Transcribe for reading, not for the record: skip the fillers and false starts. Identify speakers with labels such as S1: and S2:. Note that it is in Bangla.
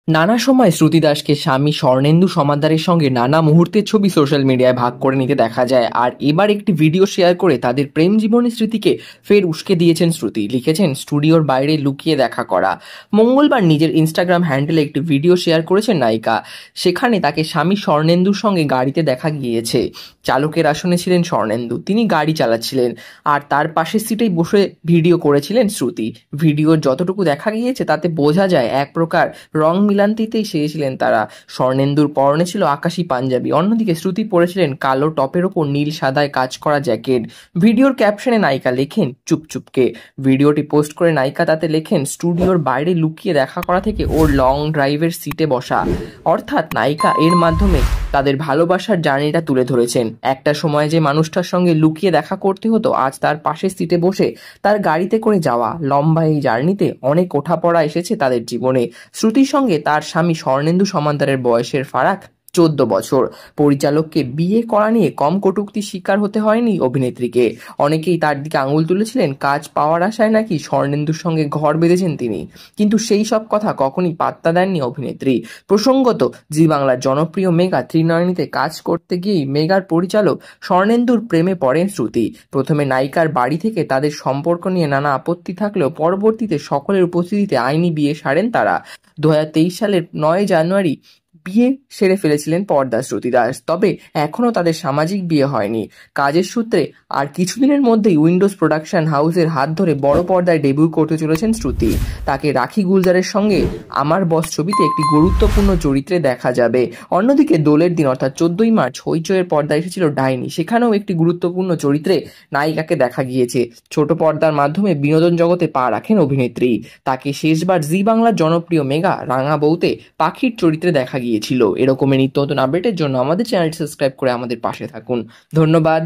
S1: নানা সময় শ্রুতি দাসকে স্বামী স্বর্ণেন্দু সমাদ্দারের সঙ্গে নানা মুহূর্তের ছবি সোশ্যাল মিডিয়ায় ভাগ করে নিতে দেখা যায়। আর এবার একটি ভিডিও শেয়ার করে তাদের প্রেম জীবনের স্মৃতিকে ফের উস্কে দিয়েছেন শ্রুতি। লিখেছেন, স্টুডিওর বাইরে লুকিয়ে দেখা করা। মঙ্গলবার নিজের ইনস্টাগ্রাম হ্যান্ডেলে একটি ভিডিও শেয়ার করেছেন নায়িকা। সেখানে তাকে স্বামী স্বর্ণেন্দুর সঙ্গে গাড়িতে দেখা গিয়েছে। চালকের আসনে ছিলেন স্বর্ণেন্দু, তিনি গাড়ি চালাচ্ছিলেন আর তার পাশের সিটেই বসে ভিডিও করেছিলেন শ্রুতি। ভিডিওর যতটুকু দেখা গিয়েছে তাতে বোঝা যায় এক প্রকার রং মিলান্তিতেই সেরেছিলেন তারা। স্বর্ণেন্দুর পরনে ছিল আকাশি পাঞ্জাবি, অন্যদিকে শ্রুতি পরেছিলেন কালো টপের ওপর নীল সাদায় কাজ করা জ্যাকেট। ভিডিওর ক্যাপশনে নায়িকা লেখেন, চুপচুপকে। ভিডিওটি পোস্ট করে নায়িকা তাতে লেখেন, স্টুডিওর বাইরে লুকিয়ে দেখা করা থেকে ওর লং ড্রাইভের সিটে বসা। অর্থাৎ নায়িকা এর মাধ্যমে তাদের ভালোবাসার জার্নিটা তুলে ধরেছেন। একটা সময় যে মানুষটার সঙ্গে লুকিয়ে দেখা করতে হতো, আজ তার পাশের সিটে বসে তার গাড়িতে করে যাওয়া লম্বা এই জার্নিতে অনেক ওঠাপড়া এসেছে তাদের জীবনে। শ্রুতির সঙ্গে তার স্বামী স্বর্ণেন্দু সমাদ্দারের বয়সের ফারাক 14 বছর। পরিচালককে বিয়ে করা নিয়ে কম কটূক্তির শিকার হতে হয়নি অভিনেত্রীকে। অনেকেই তার দিকে আঙুল তুলেছিলেন, কাজ পাওয়ার আশায় নাকি স্বর্ণেন্দুর সঙ্গে ঘর বেঁধেছেন তিনি। কিন্তু সেই সব কথা কখনই পাত্তা দেননি অভিনেত্রী। প্রসঙ্গত, জি বাংলার জনপ্রিয় মেগা ত্রিনয়নীতে কাজ করতে গিয়েই মেগার পরিচালক স্বর্ণেন্দুর প্রেমে পড়েন শ্রুতি। প্রথমে নায়িকার বাড়ি থেকে তাদের সম্পর্ক নিয়ে নানা আপত্তি থাকলেও পরবর্তীতে সকলের উপস্থিতিতে আইনি বিয়ে সারেন তারা। 2023 সালের 9 জানুয়ারি বিয়ে সেরে ফেলেছিলেন পর্দা শ্রুতি দাস। তবে এখনও তাদের সামাজিক বিয়ে হয়নি। কাজের সূত্রে আর কিছুদিনের মধ্যেই উইন্ডোজ প্রোডাকশন হাউসের হাত ধরে বড় পর্দায় ডেবিউ করতে চলেছেন শ্রুতি। তাকে রাখি গুলজারের সঙ্গে আমার বস ছবিতে একটি গুরুত্বপূর্ণ চরিত্রে দেখা যাবে। অন্যদিকে দোলের দিন অর্থাৎ 14ই মার্চ হইচইয়ের পর্দায় এসেছিল ডাইনি, সেখানেও একটি গুরুত্বপূর্ণ চরিত্রে নায়িকাকে দেখা গিয়েছে। ছোট পর্দার মাধ্যমে বিনোদন জগতে পা রাখেন অভিনেত্রী। তাকে শেষবার জি বাংলার জনপ্রিয় মেগা রাঙা বউতে পাখির চরিত্রে দেখা গিয়েছিল। এরকমের নিত্য নতুন আপডেটের জন্য আমাদের চ্যানেলটি সাবস্ক্রাইব করে আমাদের পাশে থাকুন। ধন্যবাদ।